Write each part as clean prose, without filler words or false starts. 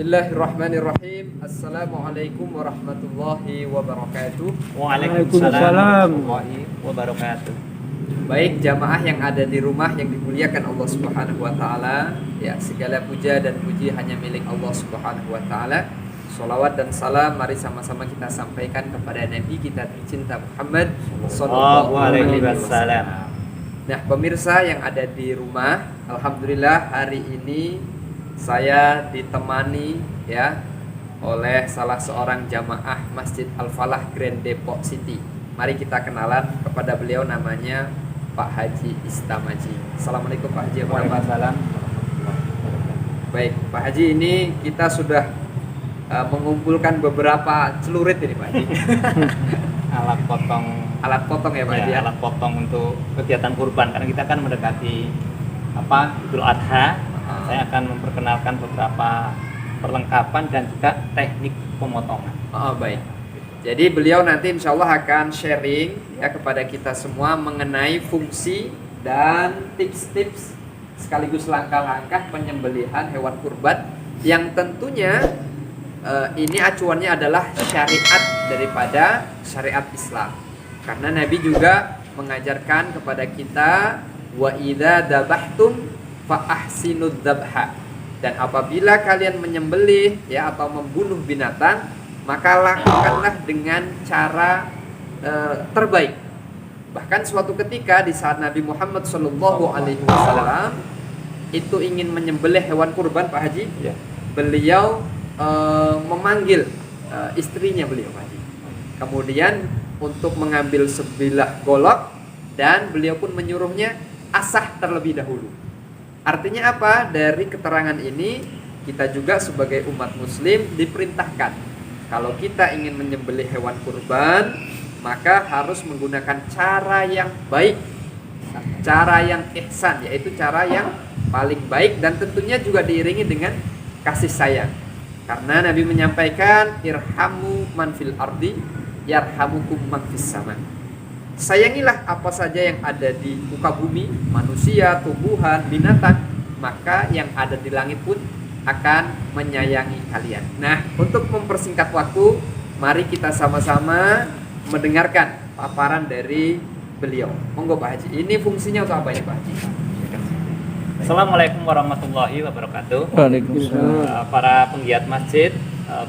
Bismillahirrahmanirrahim. Assalamualaikum warahmatullahi wabarakatuh. Waalaikumsalam warahmatullahi wabarakatuh. Baik jamaah yang ada di rumah yang dimuliakan Allah Subhanahu wa taala, ya segala puja dan puji hanya milik Allah Subhanahu wa taala. Shalawat dan salam mari sama-sama kita sampaikan kepada Nabi kita tercinta Muhammad sallallahu alaihi wasallam. Nah, pemirsa yang ada di rumah, alhamdulillah hari ini saya ditemani ya oleh salah seorang jamaah Masjid Al-Falah Grand Depok City. Mari kita kenalan kepada beliau, namanya Pak Haji Istamaji. Assalamualaikum Pak Haji. Waalaikumsalam. Baik, Pak Haji, ini kita sudah mengumpulkan beberapa celurit ini Pak Haji. Alat potong ya Pak Haji. Alat potong untuk kegiatan kurban, karena kita kan mendekati Idul Adha. Saya akan memperkenalkan beberapa perlengkapan dan juga teknik pemotongan. Oh, baik. Jadi beliau nanti insya Allah akan sharing ya kepada kita semua mengenai fungsi dan tips-tips sekaligus langkah-langkah penyembelihan hewan kurban yang tentunya ini acuannya adalah syariat daripada syariat Islam. Karena Nabi juga mengajarkan kepada kita wa idza dzabhtum fa ahsinud dzabha, dan apabila kalian menyembelih ya atau membunuh binatang, maka lakukanlah dengan cara terbaik. Bahkan suatu ketika di saat Nabi Muhammad sallallahu alaihi wasallam itu ingin menyembelih hewan kurban Pak Haji, Ya. beliau memanggil istrinya beliau Pak Haji. Kemudian untuk mengambil sebilah golok, dan beliau pun menyuruhnya asah terlebih dahulu. Artinya apa? Dari keterangan ini kita juga sebagai umat muslim diperintahkan kalau kita ingin menyembelih hewan kurban, maka harus menggunakan cara yang baik, cara yang ihsan, yaitu cara yang paling baik, dan tentunya juga diiringi dengan kasih sayang. Karena Nabi menyampaikan irhamu man fil ardi yarhamukum man fis sama. Sayangilah apa saja yang ada di muka bumi, manusia, tumbuhan, binatang, maka yang ada di langit pun akan menyayangi kalian. Nah, untuk mempersingkat waktu, mari kita sama-sama mendengarkan paparan dari beliau. Monggo Pak Haji, ini fungsinya untuk apa ya Pak Haji? Assalamualaikum warahmatullahi wabarakatuh. Waalaikumsalam. Para penggiat masjid,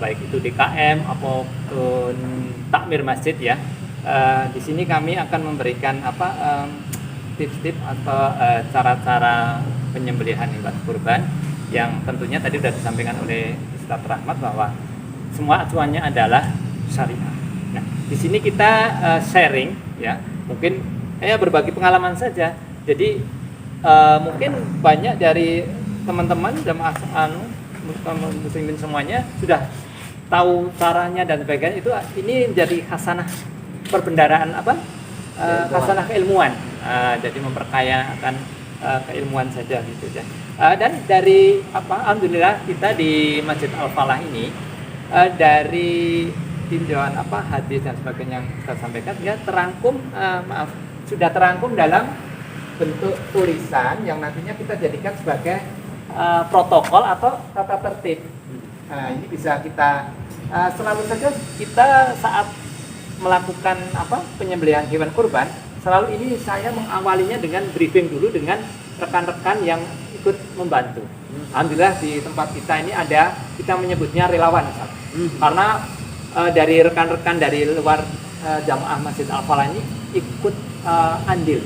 baik itu DKM ataupun takmir masjid ya. Di sini kami akan memberikan tips-tips atau cara-cara penyembelihan hewan kurban yang tentunya tadi sudah disampaikan oleh Ustaz Rahmat bahwa semua acuannya adalah syariah. Nah, di sini kita sharing ya, mungkin berbagi pengalaman saja. Jadi mungkin banyak dari teman-teman jamaah muslimin semuanya sudah tahu caranya dan sebagainya. Ini menjadi hasanah perbendaraan hasanah keilmuan. Jadi memperkaya akan keilmuan saja gitu ya. Dan dari alhamdulillah kita di Masjid Al-Falah ini dari tinjauan hadis dan sebagainya yang kita sampaikan ya sudah terangkum dalam bentuk tulisan yang nantinya kita jadikan sebagai protokol atau tata tertib. Ini bisa kita selalu saja kita saat melakukan penyembelihan hewan kurban, selalu ini saya mengawalinya dengan briefing dulu dengan rekan-rekan yang ikut membantu. Alhamdulillah di tempat kita ini ada, kita menyebutnya relawan Ustaz. Karena dari rekan-rekan dari luar jamaah Masjid Al-Falah ini ikut andil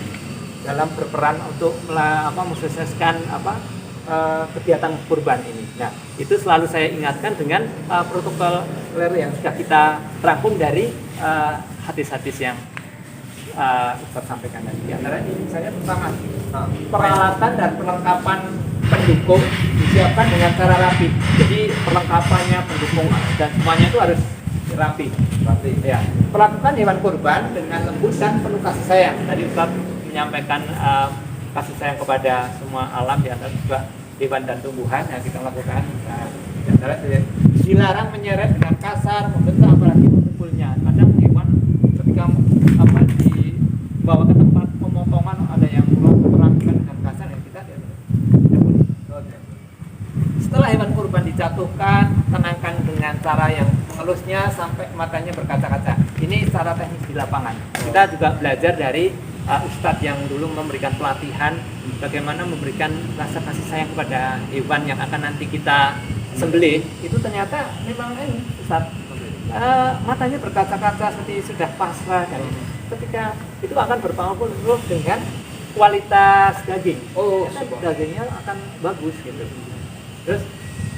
dalam berperan untuk mensukseskan kegiatan kurban ini. Nah, itu selalu saya ingatkan dengan protokol yang sudah kita rangkum dari hadis-hadis yang Ustaz sampaikan tadi. Di antara ini saya pertama peralatan dan perlengkapan pendukung disiapkan dengan cara rapi. Jadi perlengkapannya, pendukung dan semuanya itu harus rapi. Ya. Perlakukan hewan kurban dengan lembut dan penuh kasih sayang. Tadi Ustaz menyampaikan kasih sayang kepada semua alam, di antara juga hewan dan tumbuhan yang kita lakukan. Di antara dilarang menyeret dengan kasar, membentak, apalagi memukulnya. Kadang hewan ketika dibawa ke tempat pemotongan ada yang memperlakukan dengan kasar, ya kita setelah hewan kurban dijatuhkan dengan cara yang mengelusnya sampai matanya berkaca-kaca. Ini secara teknis di lapangan. Kita juga belajar dari Ustadz yang dulu memberikan pelatihan bagaimana memberikan rasa kasih sayang kepada hewan yang akan nanti kita sembelih. Itu ternyata memang Ustadz matanya berkaca-kaca seperti sudah pasrah, dan ketika itu akan berpengaruh dengan kualitas daging. Karena dagingnya akan bagus gitu. Terus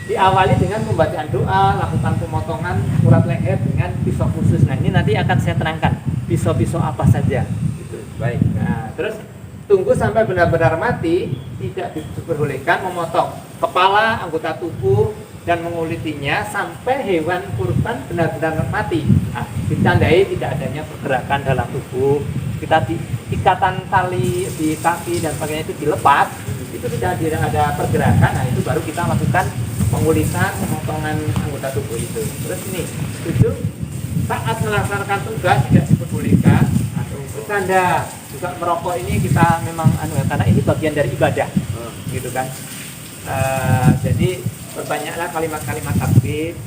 diawali dengan pembacaan doa, lakukan pemotongan urat leher dengan pisau khusus. Nah, ini nanti akan saya terangkan pisau-pisau apa saja. Gitu. Baik. Nah, terus tunggu sampai benar-benar mati, tidak diperbolehkan memotong kepala, anggota tubuh, dan mengulitinya sampai hewan kurban benar-benar mati. Nah, ditandai tidak adanya pergerakan dalam tubuh. Kita di ikatan tali di kaki dan sebagainya itu dilepas, itu tidak ada pergerakan. Nah, itu baru kita lakukan pengulitan, pemotongan anggota tubuh itu. Terus ini, 7, saat melaksanakan tugas tidak diperbolehkan atau bercanda. Juga merokok ini kita memang karena ini bagian dari ibadah, gitu kan. Jadi perbanyaklah kalimat-kalimat takbir,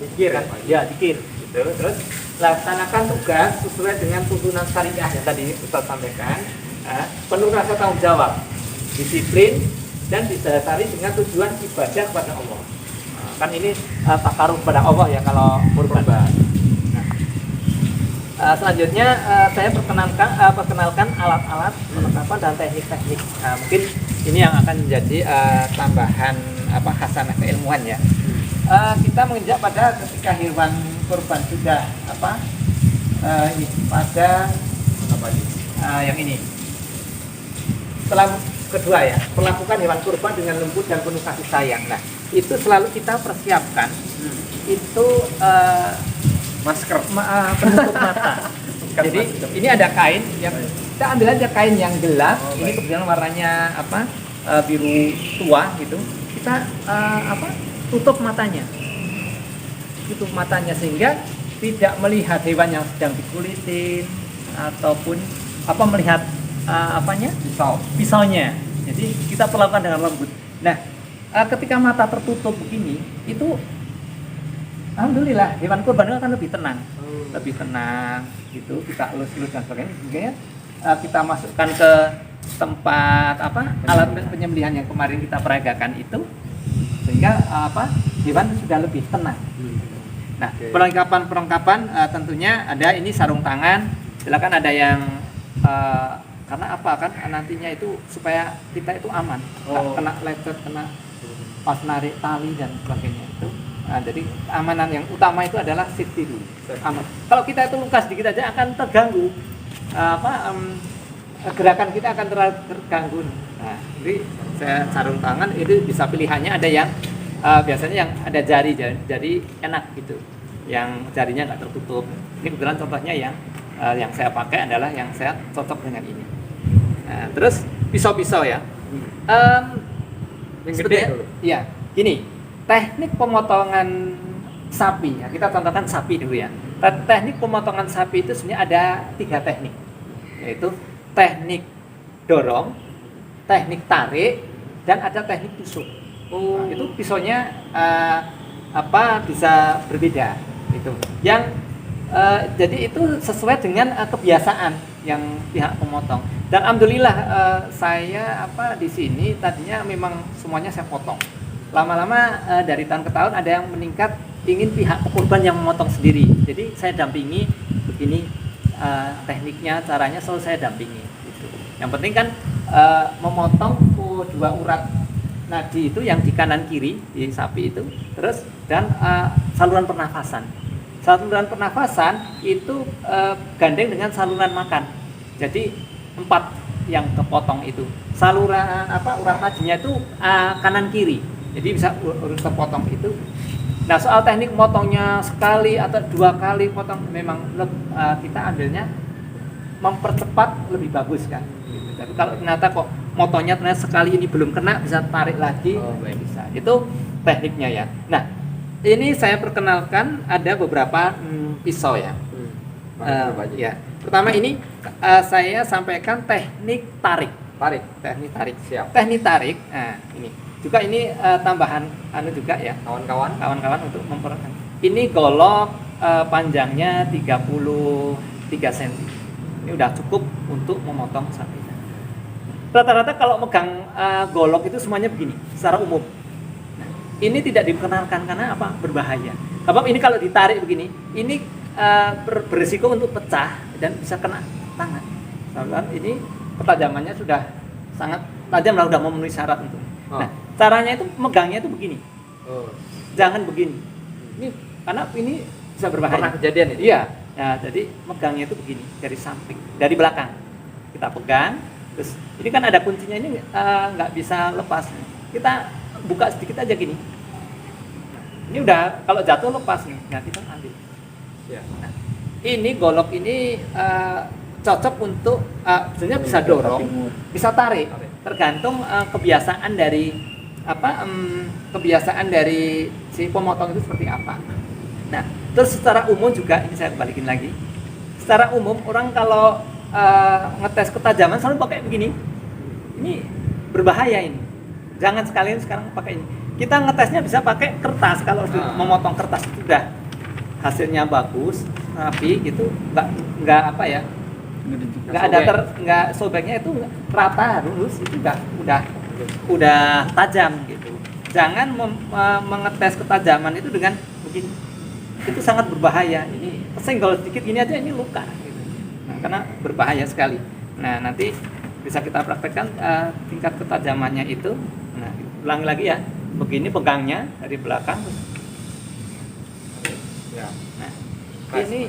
zikir kan? Ya, zikir. Gitu. Terus laksanakan tugas sesuai dengan tuntunan syariah yang tadi Ustaz sampaikan. Penuh rasa tanggung jawab, disiplin, dan didasari dengan tujuan ibadah kepada Allah. Kan ini takaruf kepada Allah ya kalau kurban. Selanjutnya saya perkenalkan alat-alat perlengkapan dan teknik-teknik. Mungkin ini yang akan menjadi tambahan khasanah keilmuan ya. Kita menginjak pada ketika hewan kurban sudah ini pada yang ini. Setelah kedua ya, perlakukan hewan kurban dengan lembut dan penuh kasih sayang. Nah, itu selalu kita persiapkan. Itu masker, penutup mata. Jadi ini ada kain yang kita ambil aja kain yang gelap. Ini kebetulan warnanya biru tua gitu. Kita tutup matanya. Tutup matanya sehingga tidak melihat hewan yang sedang dikulitin ataupun melihat pisaunya. Jadi kita perlakukan dengan lembut. Nah, ketika mata tertutup begini, itu alhamdulillah hewan kurban itu akan lebih tenang, gitu. Kita elus-elus dan sebagainya. Sehingga kita masukkan ke tempat alat penyembelihan yang kemarin kita peragakan itu, sehingga hewan sudah lebih tenang. Nah, perlengkapan tentunya ada ini sarung tangan. Silakan ada yang karena kan nantinya itu supaya kita itu aman, kena lecet, kena pas narik tali dan sebagainya itu. Jadi keamanan yang utama itu adalah safety dulu, aman. Kalau kita itu luka sedikit aja akan terganggu, gerakan kita akan terganggu. Nah, jadi sarung tangan itu bisa pilihannya, ada yang biasanya yang ada jari enak gitu, yang jarinya nggak tertutup. Ini kebetulan contohnya yang saya pakai adalah yang saya cocok dengan ini. Nah, terus pisau-pisau ya. Yang gede dulu. Iya, gini. Teknik pemotongan sapi, ya, kita contohkan sapi dulu ya. Teknik pemotongan sapi itu sebenarnya ada 3 teknik, yaitu teknik dorong, teknik tarik, dan ada teknik tusuk. Itu pisaunya bisa berbeda. Itu. Yang jadi itu sesuai dengan kebiasaan yang pihak pemotong. Dan alhamdulillah saya di sini tadinya memang semuanya saya potong. Lama-lama dari tahun ke tahun ada yang meningkat, ingin pihak kurban yang memotong sendiri. Jadi saya dampingi begini tekniknya, caranya selalu saya dampingi. Gitu. Yang penting kan memotong 2 urat nadi itu yang di kanan kiri di sapi itu, terus dan saluran pernafasan. Saluran pernafasan itu gandeng dengan saluran makan. Jadi 4 yang kepotong itu. Saluran urat nadinya itu kanan kiri. Jadi bisa urus kepotong itu. Nah, soal teknik motongnya sekali atau 2 kali potong memang kita ambilnya mempercepat lebih bagus kan. Gitu. Tapi kalau ternyata kok motongnya ternyata sekali ini belum kena, bisa tarik lagi, bisa. Itu tekniknya ya. Nah, ini saya perkenalkan ada beberapa pisau ya. Ya. Pertama ini saya sampaikan teknik tarik. Teknik tarik. Siap. Teknik tarik. Nah, ini. Juga ini tambahan juga ya, kawan-kawan untuk ini golok panjangnya 33 cm. Ini udah cukup untuk memotong sapi. Rata-rata kalau megang golok itu semuanya begini, secara umum. Nah, ini tidak diperkenalkan karena apa? Berbahaya. Sebab ini kalau ditarik begini, ini berisiko untuk pecah dan bisa kena tangan. Sebab ini ketajamannya sudah sangat tajam lah, udah memenuhi syarat untuk. Nah, caranya itu megangnya itu begini. Jangan begini. Ini karena ini bisa berbahaya. Pernah kejadian ini? Iya. Nah, jadi megangnya itu begini, dari samping, dari belakang. Kita pegang, terus ini kan ada kuncinya, ini nggak bisa lepas. Kita buka sedikit aja gini. Ini udah, kalau jatuh lepas nih, nah kita ambil. Ya. Nah, ini golok ini cocok untuk sebenarnya bisa dorong, bisa tarik, tergantung kebiasaan dari kebiasaan dari si pemotong itu seperti apa. Nah, terus secara umum juga ini saya balikin lagi. Secara umum orang kalau ngetes ketajaman selalu pakai begini. Ini berbahaya ini. Jangan sekalian sekarang pakai ini. Kita ngetesnya bisa pakai kertas, kalau memotong kertas itu udah hasilnya bagus, rapi gitu, nggak apa ya, nggak ada nggak sobeknya, itu rata lurus, itu udah tajam gitu. Jangan mengetes ketajaman itu dengan begini, itu sangat berbahaya. Ini kesenggol sedikit gini aja ini luka gitu. Nah, karena berbahaya sekali. Nah, nanti bisa kita praktekkan tingkat ketajamannya itu. Nah, ulangi lagi ya, begini pegangnya dari belakang. Ya. Nah, ini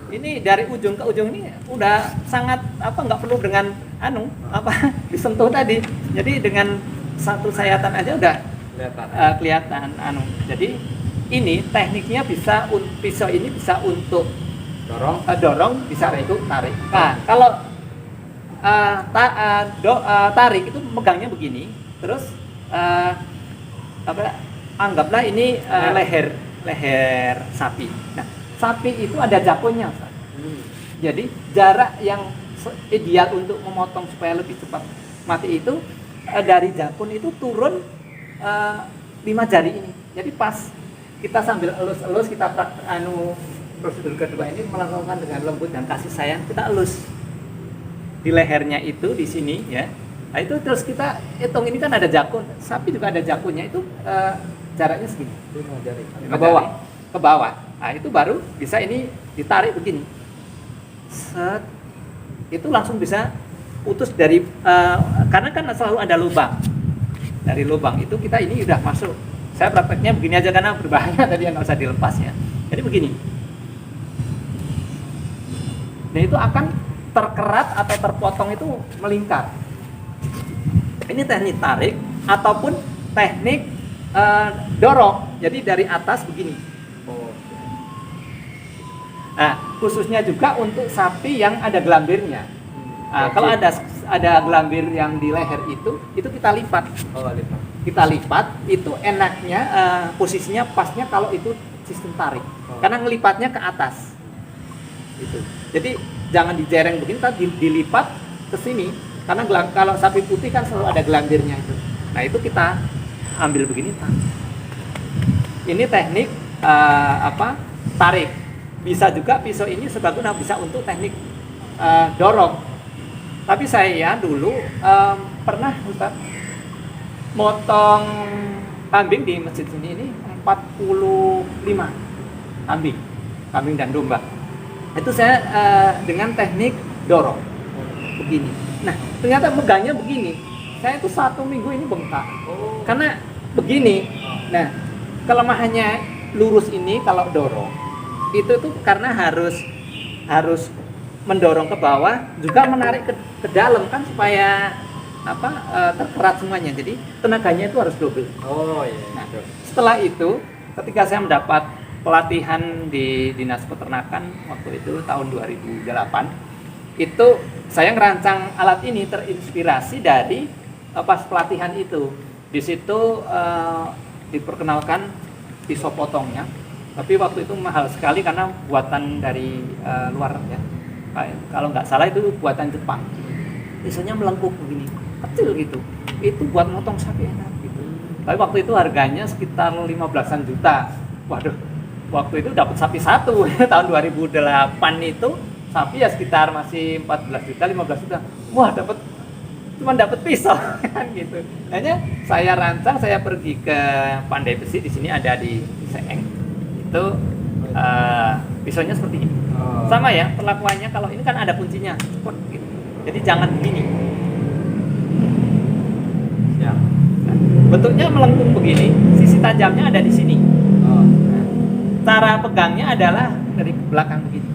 ini dari ujung ke ujung ini udah sangat nggak perlu dengan disentuh tadi. Jadi dengan satu sayatan aja udah kelihatan Jadi ini tekniknya bisa, pisau ini bisa untuk dorong, bisa untuk tarik. Nah, kalau tarik itu megangnya begini, terus anggaplah ini leher sapi. Nah, sapi itu ada jakunnya, Ustaz. Jadi jarak yang ideal untuk memotong supaya lebih cepat mati itu dari jakun itu turun 5 jari ini. Jadi pas kita sambil elus-elus, kita prosedur kedua ini melakukan dengan lembut dan kasih sayang, kita elus di lehernya itu di sini ya. Nah, itu terus kita hitung, ini kan ada jakun, sapi juga ada jakunnya, itu jaraknya segini. 5 jari. Ke bawah. Nah, itu baru bisa ini ditarik begini. Set. Itu langsung bisa putus dari karena kan selalu ada lubang. Dari lubang itu kita ini udah masuk. Saya prakteknya begini aja karena berbahaya tadi, yang nggak usah dilepas ya. Jadi begini. Dan itu akan terkerat atau terpotong itu melingkar. Ini teknik tarik ataupun teknik dorong. Jadi dari atas begini. Nah, khususnya juga untuk sapi yang ada gelambirnya. Nah, kalau ada gelambir yang di leher itu kita lipat. Kita lipat, itu enaknya posisinya pasnya kalau itu sistem tarik. Karena ngelipatnya ke atas. Gitu. Jadi jangan dijereng begini, tapi dilipat ke sini. Karena kalau sapi putih kan selalu ada gelambirnya itu. Nah, itu kita ambil begini. Ini teknik tarik. Bisa juga pisau ini sebaguna bisa untuk teknik dorong. Tapi saya dulu pernah Ustaz motong kambing di masjid sini, ini 45 kambing dan domba. Itu saya dengan teknik dorong begini. Nah, ternyata megangnya begini. Saya itu 1 minggu ini bengkak. Karena begini. Nah, kelemahannya lurus ini kalau dorong itu tuh karena harus mendorong ke bawah, juga menarik ke dalam kan supaya terkerat semuanya. Jadi tenaganya itu harus double. Nah, setelah itu ketika saya mendapat pelatihan di Dinas Peternakan waktu itu tahun 2008, itu saya ngerancang alat ini terinspirasi dari pas pelatihan itu. Di situ diperkenalkan pisau potongnya. Tapi waktu itu mahal sekali karena buatan dari luar ya. Kalau nggak salah itu buatan Jepang. Pisaunya melengkung begini, kecil gitu. Itu buat motong sapi enak gitu. Tapi waktu itu harganya sekitar 15-an juta. Waduh, waktu itu dapat sapi satu. Tahun 2008 itu sapi ya sekitar masih 14 juta, 15 juta. Wah, cuma dapat pisau kan gitu. Hanya saya rancang, saya pergi ke Pandai Besi, di sini ada di Seeng. Itu pisaunya seperti ini. Sama ya perlakuannya, kalau ini kan ada kuncinya. Cepet, gitu. Jadi jangan begini. Ya. Nah, bentuknya melengkung begini, sisi tajamnya ada di sini. Nah, cara pegangnya adalah dari belakang begini.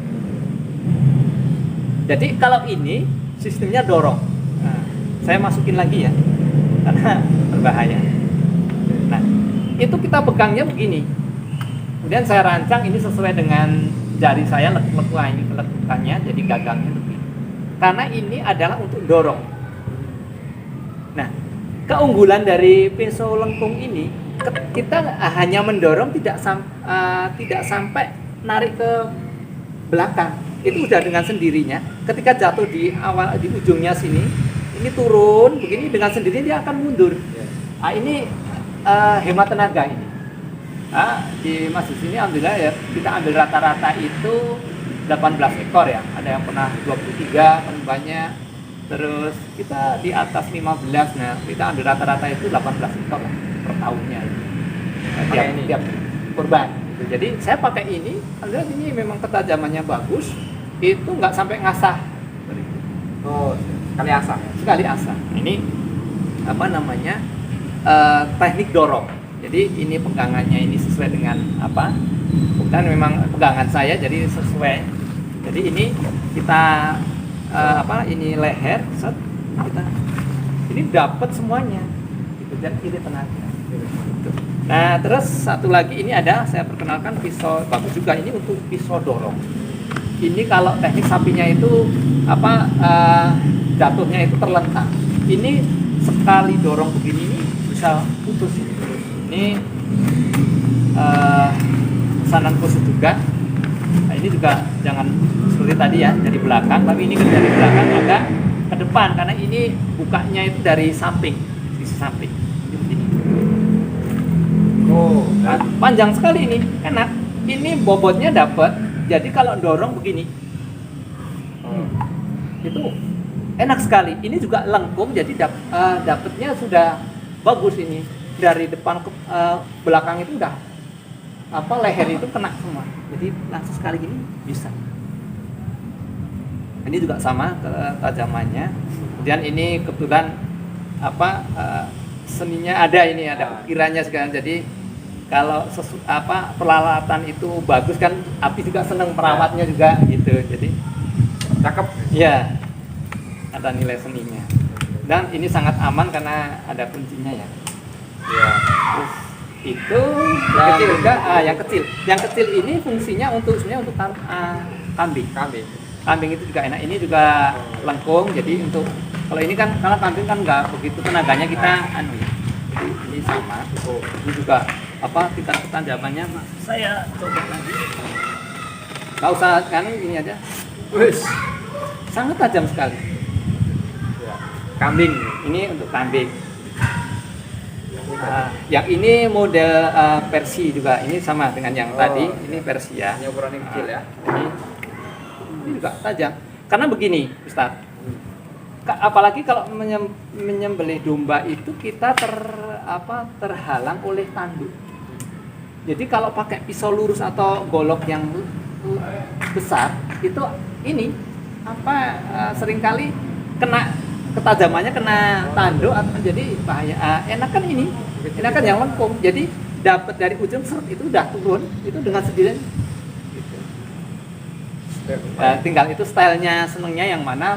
Jadi kalau ini sistemnya dorong. Nah, saya masukin lagi ya, karena berbahaya. Nah, itu kita pegangnya begini. Kemudian saya rancang ini sesuai dengan jari saya, lekukannya, jadi gagangnya begini. Karena ini adalah untuk dorong. Nah, keunggulan dari pisau lengkung ini, kita hanya mendorong, tidak sampai narik ke belakang. Itu udah dengan sendirinya. Ketika jatuh di ujungnya sini, ini turun begini, dengan sendirinya dia akan mundur. Nah, ini hemat tenaga ini. Nah, di masjid sini alhamdulillah ya, kita ambil rata-rata itu 18 ekor ya. Ada yang pernah 23 kan banyak. Terus kita di atas 15. Nah, kita ambil rata-rata itu 18 ekor lah per tahunnya. Nah, tiap kurban. Gitu. Jadi saya pakai ini, alhamdulillah ini memang ketajamannya bagus. Itu nggak sampai ngasah. Oh, sekali asah. Sekali asah. Ini apa namanya? Teknik dorong. Jadi ini pegangannya ini sesuai dengan apa? Bukan memang pegangan saya, jadi sesuai. Jadi ini kita ini leher, set, kita ini dapat semuanya. Gitu, dan ini tenaga. Gitu. Nah, terus satu lagi ini ada, saya perkenalkan pisau bagus juga ini untuk pisau dorong. Ini kalau teknik sapinya itu jatuhnya itu terlentang. Ini sekali dorong begini ini bisa putus ini. Ini pesanan khusus juga. Nah, ini juga jangan seperti tadi ya dari belakang, tapi ini dari belakang agak ke depan karena ini bukanya itu dari samping, sisi samping. Ini. Oh, Nah, panjang sekali ini, enak. Ini bobotnya dapat. Jadi kalau dorong begini, itu enak sekali. Ini juga lengkung, jadi dapatnya sudah bagus ini. Dari depan ke belakang itu udah leher itu kena semua. Jadi langsung sekali gini bisa. Ini juga sama ketajamannya. Kemudian ini kebetulan seninya ada ukirannya sekarang. Jadi kalau peralatan itu bagus kan, api juga seneng merawatnya juga gitu. Jadi cakep. Ya, ada nilai seninya. Dan ini sangat aman karena ada kuncinya ya. Ya. Terus itu yang kecil juga, yang kecil ini fungsinya sebenarnya untuk kambing. Kambing itu juga enak. Ini juga lengkung, jadi untuk kalau ini kan kalau kambing kan nggak begitu tenaganya kita Jadi ini sama. Ini juga tingkat ketajamannya. Saya coba lagi. Nggak usah kan ini aja. Wes, sangat tajam sekali. Ya. Kambing. Ini untuk kambing. Yang ini model Persi juga, ini sama dengan yang tadi, ini Persia. Ini ukurannya kecil ya. Ini juga tajam. Karena begini, Ustaz. Apalagi kalau menyembelih domba itu kita terhalang oleh tanduk. Jadi kalau pakai pisau lurus atau golok yang besar itu ini seringkali kena ketajamannya kena tanduk atau jadi bahaya. Enakan ini, enakan yang lengkung. Jadi dapat dari ujung seret itu udah turun, itu dengan sendirinya. Gitu. Tinggal itu stylenya senengnya yang mana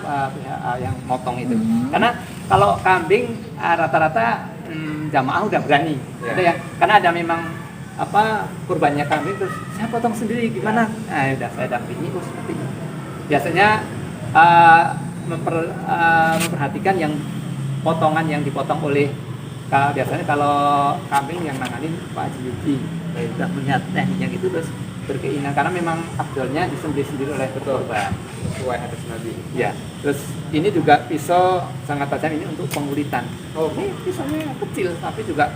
yang motong itu. Karena kalau kambing rata-rata jamaah udah berani, ya. Karena ada memang kurbannya kambing terus saya potong sendiri gimana? Nah, udah saya dampingi seperti itu. Biasanya memperhatikan yang potongan yang dipotong oleh biasanya kalau kambing yang nanganin Pak Haji Yudi, sudah melihat tekniknya itu terus berkeinginan karena memang abdolnya disembelih sendiri oleh korban sesuai hadis Nabi. Ya, terus ini juga pisau sangat tajam ini untuk pengulitan. Ini pisaunya kecil tapi juga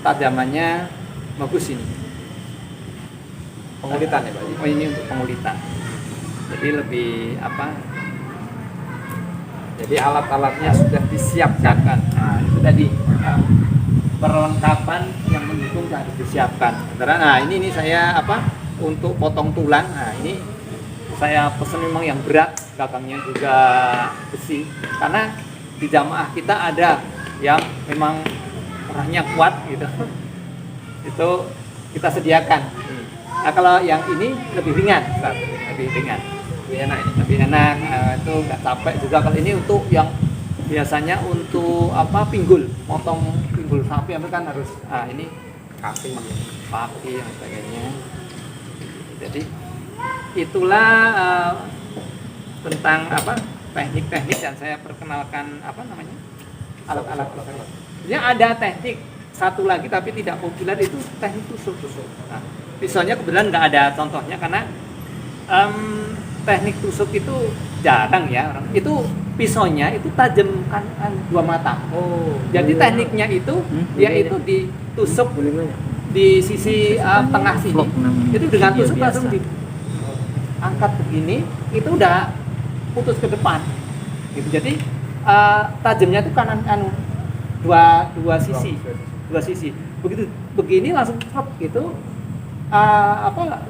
tajamannya bagus ini. Pengulitan ya Pak Haji? Oh, ini untuk pengulitan. Jadi lebih apa? Jadi alat-alatnya sudah disiapkan. Nah, itu tadi perlengkapan yang mendukung harus disiapkan. Nah, ini saya apa? Untuk potong tulang. Nah, ini saya pesen memang yang berat, gagangnya juga besi. Karena di jamaah kita ada yang memang orangnya kuat gitu. Itu kita sediakan. Nah, kalau yang ini lebih ringan, Ustaz. Lebih ringan. Lebih enak ini. Lebih enak, itu nggak capek juga. Kalau ini untuk yang biasanya untuk apa, pinggul, potong pinggul sapi itu kan harus ini kaki dan sebagainya. Jadi itulah tentang apa, teknik-teknik, dan saya perkenalkan apa namanya, alat-alat tersebut. Ya, ada teknik satu lagi tapi tidak populer, itu teknik tusuk. Nah, pisaunya kebetulan nggak ada contohnya karena teknik tusuk itu jarang ya orang. Itu pisaunya itu tajam kan 2 mata. Oh. Jadi tekniknya itu yaitu ditusuk di sisi tengah sini. Itu dengan tusuk langsung diangkat begini, itu udah putus ke depan. Gitu. Jadi tajamnya itu kanan dua sisi. Begitu begini langsung gitu.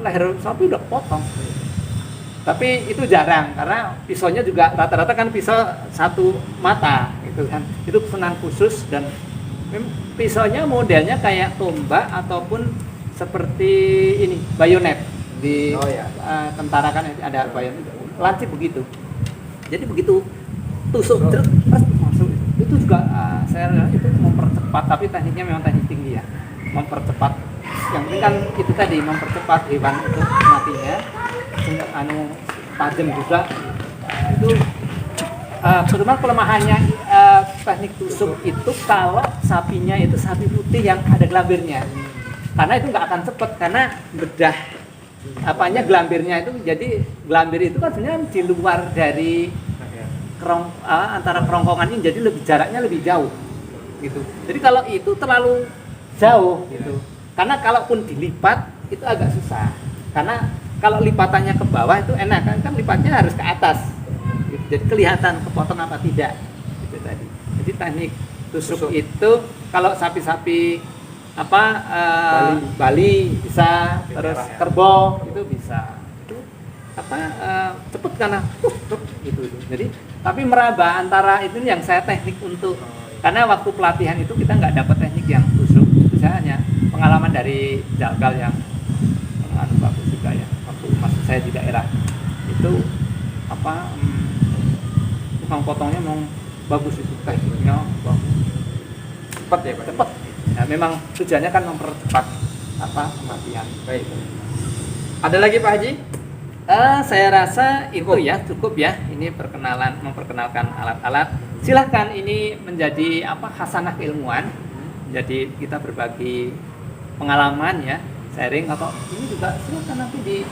Leher sapi udah potong. Tapi itu jarang karena pisaunya juga rata-rata kan pisau 1 mata gitu kan. Itu pesanan khusus, dan pisaunya modelnya kayak tombak ataupun seperti ini bayonet di tentara kan ada bayonet, lancip begitu. Jadi begitu tusuk terus masuk, itu juga saya itu mempercepat, tapi tekniknya memang teknik tinggi ya, mempercepat. Yang penting kan itu tadi, mempercepat hewan untuk matinya, tajam juga. Itu cuma kelemahannya teknik tusuk itu kalau sapinya itu sapi putih yang ada gelambirnya, karena itu nggak akan cepet, karena bedah gelambirnya itu, jadi gelambir itu kan sebenarnya di luar dari antara kerongkongan ini, jadi jaraknya lebih jauh gitu. Jadi kalau itu terlalu jauh gitu, karena kalaupun dilipat itu agak susah, karena kalau lipatannya ke bawah itu enak kan lipatnya harus ke atas gitu. Jadi kelihatan kepotong apa tidak itu tadi. Jadi teknik tusuk itu kalau sapi-sapi Bali bisa, terus kerbau itu bisa, itu cepet karena gitu. Jadi tapi meraba antara itu yang saya teknik untuk, karena waktu pelatihan itu kita nggak dapat teknik yang tusuk, itu saya hanya pengalaman dari jagal yang bagus juga ya, waktu masih saya di daerah itu tukang potongnya memang bagus, itu tekniknya bagus, Cepat ya Pak? cepat. Nah, memang tujuannya kan mempercepat kematian. Baik. Ada lagi Pak Haji? Saya rasa itu ya, cukup ya. Ini memperkenalkan alat-alat. Silahkan ini menjadi hasanah keilmuan. Jadi kita berbagi pengalaman ya, sharing, atau ini juga silahkan nanti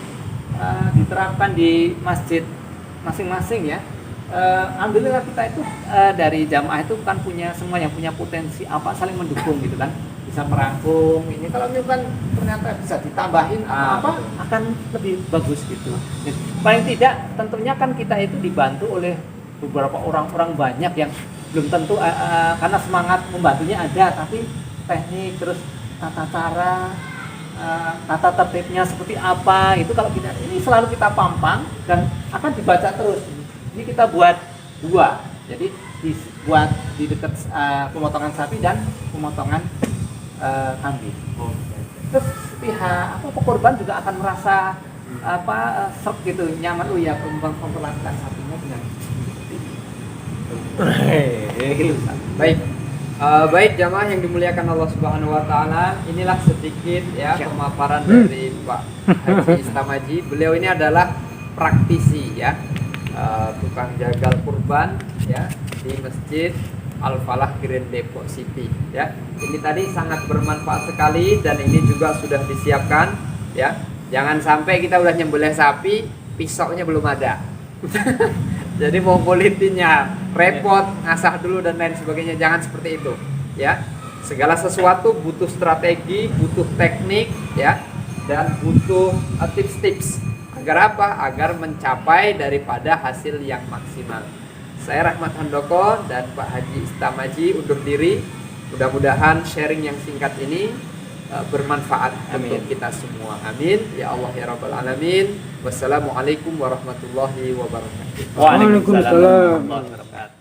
diterapkan di masjid masing-masing ya. Alhamdulillah kita itu dari jamaah itu kan semua yang punya potensi saling mendukung gitu kan, bisa merangkum ini. Kalau ini kan ternyata bisa ditambahin akan lebih bagus gitu. Jadi, paling tidak tentunya kan kita itu dibantu oleh beberapa orang-orang banyak yang belum tentu karena semangat membantunya ada, tapi teknik terus tata cara tata tertibnya seperti apa itu kalau kita ini selalu kita pampang dan akan dibaca terus. Ini kita buat 2, jadi dibuat di dekat pemotongan sapi dan pemotongan kambing. Terus pihak korban juga akan merasa serp gitu, nyaman, ya memperlakukan sapinya dengan Baik. Baik jamaah yang dimuliakan Allah Subhanahu wa taala, inilah sedikit ya pemaparan dari Pak Haji Istamaji. Beliau ini adalah praktisi ya, tukang jagal kurban ya di Masjid Al-Falah Grand Depok City ya. Ini tadi sangat bermanfaat sekali, dan ini juga sudah disiapkan ya. Jangan sampai kita udah nyembelih sapi, pisaunya belum ada. Jadi mau kulitinnya repot, ngasah dulu dan lain sebagainya, jangan seperti itu ya. Segala sesuatu butuh strategi, butuh teknik ya, dan butuh tips-tips. Agar apa? Agar mencapai daripada hasil yang maksimal. Saya Rahmat Handoko dan Pak Haji Istamaji undur diri. Mudah-mudahan sharing yang singkat ini bermanfaat untuk kita semua. Amin. Ya Allah ya Rabbal Alamin. Wassalamualaikum warahmatullahi wabarakatuh. Waalaikumsalam warahmatullahi wabarakatuh.